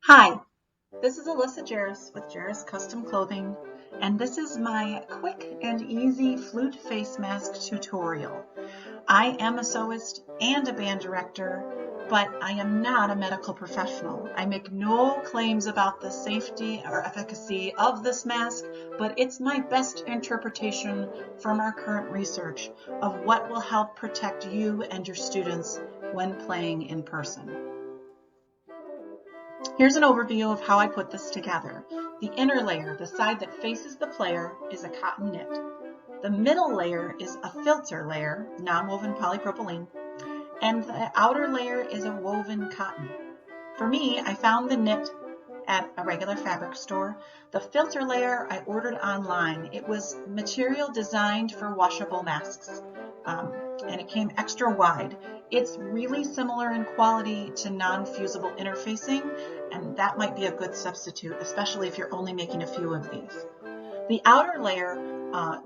Hi, this is Alyssa Jarris with Jarris Custom Clothing, and this is my quick and easy flute face mask tutorial. I am a sewist and a band director, but I am not a medical professional. I make no claims about the safety or efficacy of this mask, but it's my best interpretation from our current research of what will help protect you and your students when playing in person. Here's an overview of how I put this together. The inner layer, the side that faces the player, is a cotton knit. The middle layer is a filter layer, non-woven polypropylene, and the outer layer is a woven cotton. For me, I found the knit at a regular fabric store. The filter layer I ordered online. It was material designed for washable masks, and it came extra wide. It's really similar in quality to non-fusible interfacing, and that might be a good substitute, especially if you're only making a few of these. The outer layer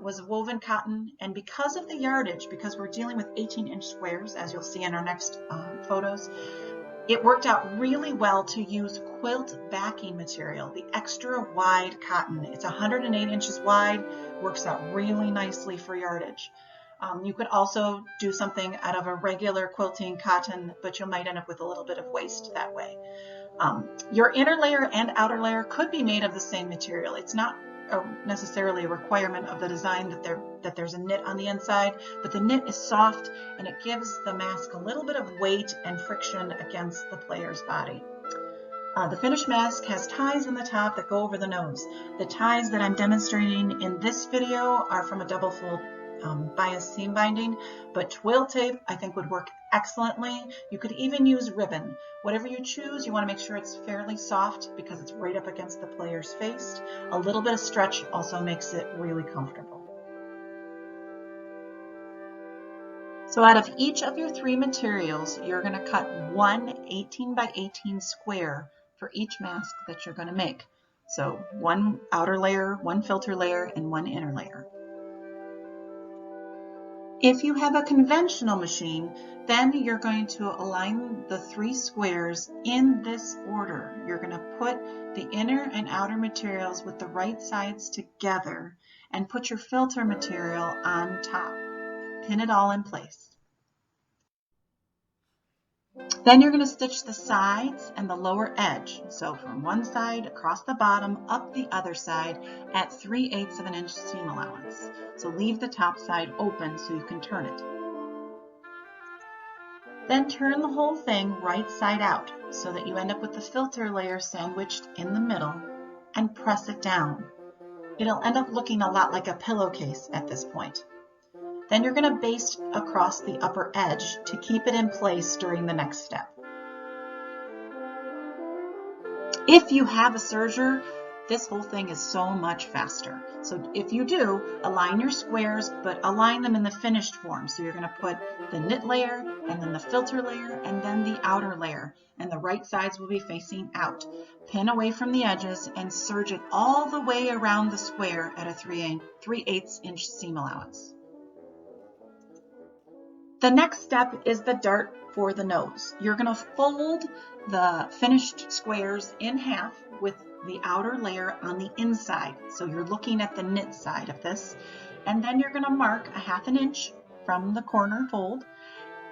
was woven cotton, and because of the yardage, because we're dealing with 18-inch squares, as you'll see in our next photos, it worked out really well to use quilt backing material, the extra wide cotton. It's 108 inches wide, works out really nicely for yardage. You could also do something out of a regular quilting cotton, but you might end up with a little bit of waste that way. Your inner layer and outer layer could be made of the same material. It's not necessarily a requirement of the design that there's a knit on the inside, but the knit is soft and it gives the mask a little bit of weight and friction against the player's body. The finished mask has ties in the top that go over the nose. The ties that I'm demonstrating in this video are from a double fold bias seam binding, but twill tape I think would work excellently. You could even use ribbon. Whatever you choose, you want to make sure it's fairly soft because it's right up against the player's face. A little bit of stretch also makes it really comfortable. So out of each of your three materials, you're going to cut one 18 by 18 square for each mask that you're going to make. So one outer layer, one filter layer, and one inner layer. If you have a conventional machine, then you're going to align the three squares in this order. You're going to put the inner and outer materials with the right sides together and put your filter material on top. Pin it all in place. Then you're going to stitch the sides and the lower edge. So from one side across the bottom, up the other side at 3/8 of an inch seam allowance. So leave the top side open so you can turn it. Then turn the whole thing right side out so that you end up with the filter layer sandwiched in the middle and press it down. It'll end up looking a lot like a pillowcase at this point. Then you're going to baste across the upper edge to keep it in place during the next step. If you have a serger, this whole thing is so much faster. So if you do, align your squares, but align them in the finished form. So you're going to put the knit layer, and then the filter layer, and then the outer layer, and the right sides will be facing out. Pin away from the edges and serge it all the way around the square at a 3/8 inch seam allowance. The next step is the dart for the nose. You're going to fold the finished squares in half with the outer layer on the inside. So you're looking at the knit side of this. And then you're going to mark a 1/2 inch from the corner fold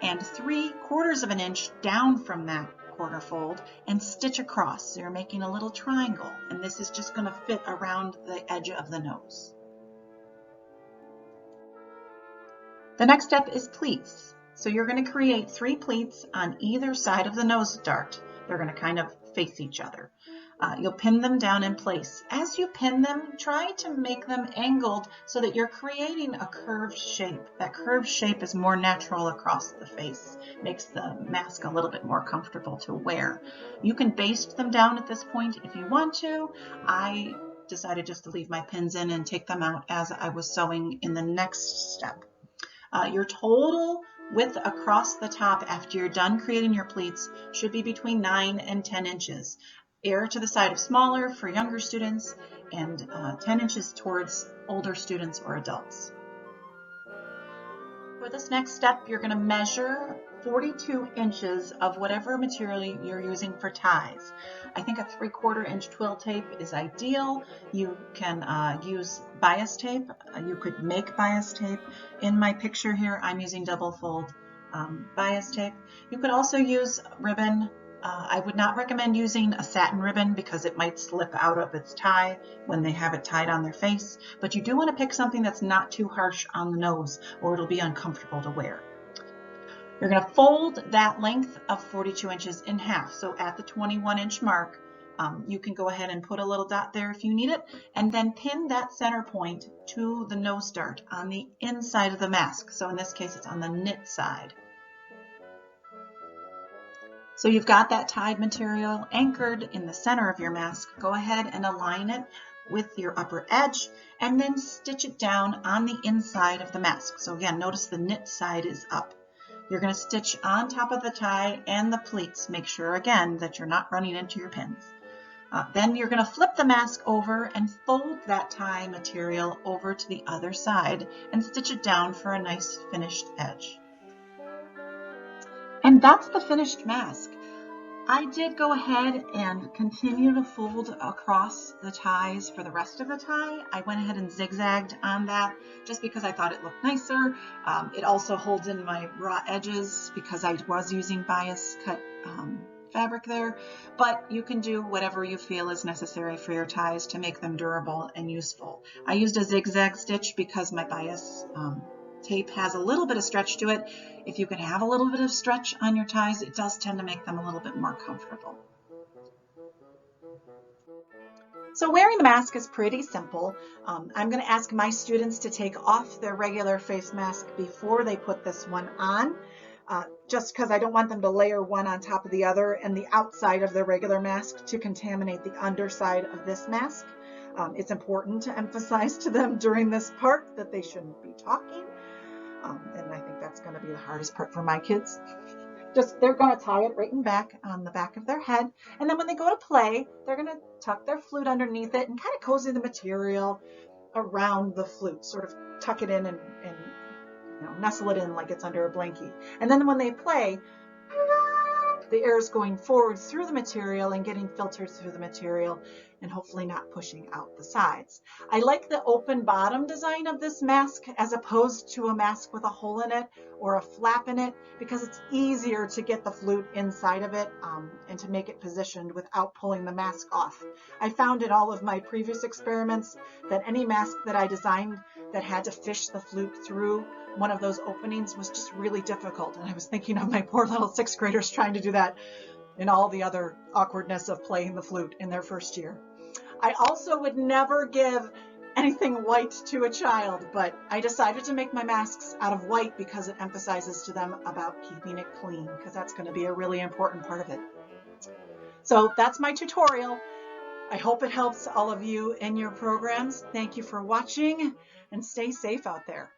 and 3/4 of an inch down from that corner fold and stitch across. So you're making a little triangle, and this is just going to fit around the edge of the nose. The next step is pleats. So you're going to create 3 pleats on either side of the nose dart. They're going to kind of face each other. You'll pin them down in place. As you pin them, try to make them angled so that you're creating a curved shape. That curved shape is more natural across the face. Makes the mask a little bit more comfortable to wear. You can baste them down at this point if you want to. I decided just to leave my pins in and take them out as I was sewing in the next step. Your total width across the top after you're done creating your pleats should be between 9 and 10 inches. Err to the side of smaller for younger students and 10 inches towards older students or adults. For this next step, you're going to measure 42 inches of whatever material you're using for ties. I think a 3/4 inch twill tape is ideal. You can use bias tape. You could make bias tape. In my picture here, I'm using double fold bias tape. You could also use ribbon. I would not recommend using a satin ribbon because it might slip out of its tie when they have it tied on their face, but you do want to pick something that's not too harsh on the nose or it'll be uncomfortable to wear. You're going to fold that length of 42 inches in half. So at the 21-inch mark, you can go ahead and put a little dot there if you need it, and then pin that center point to the nose dart on the inside of the mask. So in this case, it's on the knit side. So you've got that tied material anchored in the center of your mask. Go ahead and align it with your upper edge and then stitch it down on the inside of the mask. So again, notice the knit side is up. You're going to stitch on top of the tie and the pleats. Make sure again that you're not running into your pins. Then you're going to flip the mask over and fold that tie material over to the other side and stitch it down for a nice finished edge. And that's the finished mask. I did go ahead and continue to fold across the ties for the rest of the tie. I went ahead and zigzagged on that just because I thought it looked nicer. It also holds in my raw edges because I was using bias cut fabric there, but you can do whatever you feel is necessary for your ties to make them durable and useful. I used a zigzag stitch because my bias tape has a little bit of stretch to it. If you can have a little bit of stretch on your ties, it does tend to make them a little bit more comfortable. So wearing the mask is pretty simple. I'm going to ask my students to take off their regular face mask before they put this one on, just because I don't want them to layer one on top of the other and the outside of their regular mask to contaminate the underside of this mask. It's important to emphasize to them during this part that they shouldn't be talking. And I think that's going to be the hardest part for my kids. They're going to tie it right in back on the back of their head. And then when they go to play, they're going to tuck their flute underneath it and kind of cozy the material around the flute, sort of tuck it in and nestle it in like it's under a blankie. And then when they play, the air is going forward through the material and getting filtered through the material and hopefully not pushing out the sides. I like the open bottom design of this mask as opposed to a mask with a hole in it or a flap in it because it's easier to get the flute inside of it and to make it positioned without pulling the mask off. I found in all of my previous experiments that any mask that I designed that had to fish the flute through one of those openings was just really difficult. And I was thinking of my poor little 6th graders trying to do that and all the other awkwardness of playing the flute in their first year. I also would never give anything white to a child, but I decided to make my masks out of white because it emphasizes to them about keeping it clean, because that's going to be a really important part of it. So that's my tutorial. I hope it helps all of you in your programs. Thank you for watching and stay safe out there.